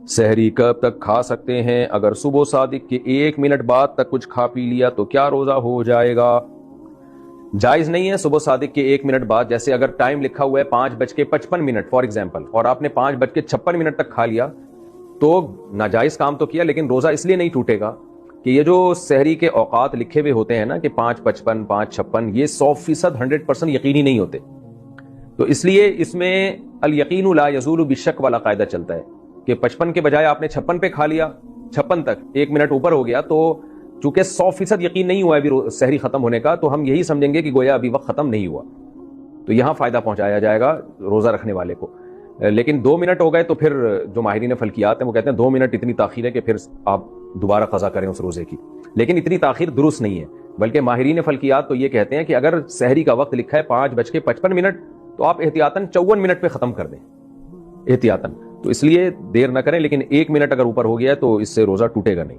سحری کب تک کھا سکتے ہیں؟ اگر صبح صادق کے 1 منٹ بعد تک کچھ کھا پی لیا تو کیا روزہ ہو جائے گا؟ جائز نہیں ہے صبح صادق کے 1 منٹ بعد. جیسے اگر ٹائم لکھا ہوا ہے 5:55 فار ایگزامپل اور آپ نے 5:56 تک کھا لیا تو ناجائز کام تو کیا, لیکن روزہ اس لیے نہیں ٹوٹے گا کہ یہ جو سحری کے اوقات لکھے ہوئے ہوتے ہیں نا کہ 5:55 5:56, یہ 100% 100% یقینی نہیں ہوتے. تو اس لیے اس میں الیقین لا یزول بالشک والا قاعدہ چلتا ہے کہ 55 کے بجائے آپ نے 56 پہ کھا لیا, 56 تک 1 منٹ اوپر ہو گیا, تو چونکہ 100% یقین نہیں ہوا ابھی سحری ختم ہونے کا, تو ہم یہی سمجھیں گے کہ گویا ابھی وقت ختم نہیں ہوا, تو یہاں فائدہ پہنچایا جائے گا روزہ رکھنے والے کو. لیکن 2 منٹ ہو گئے تو پھر جو ماہرین فلکیات ہیں وہ کہتے ہیں 2 منٹ اتنی تاخیر ہے کہ پھر آپ دوبارہ قضا کریں اس روزے کی, لیکن اتنی تاخیر درست نہیں ہے. بلکہ ماہرین فلکیات تو یہ کہتے ہیں کہ اگر سحری کا وقت لکھا ہے 5:55 تو آپ احتیاطاً 54 منٹ پہ ختم کر دیں احتیاطاً. تو اس لیے دیر نہ کریں, لیکن 1 منٹ اگر اوپر ہو گیا ہے تو اس سے روزہ ٹوٹے گا نہیں.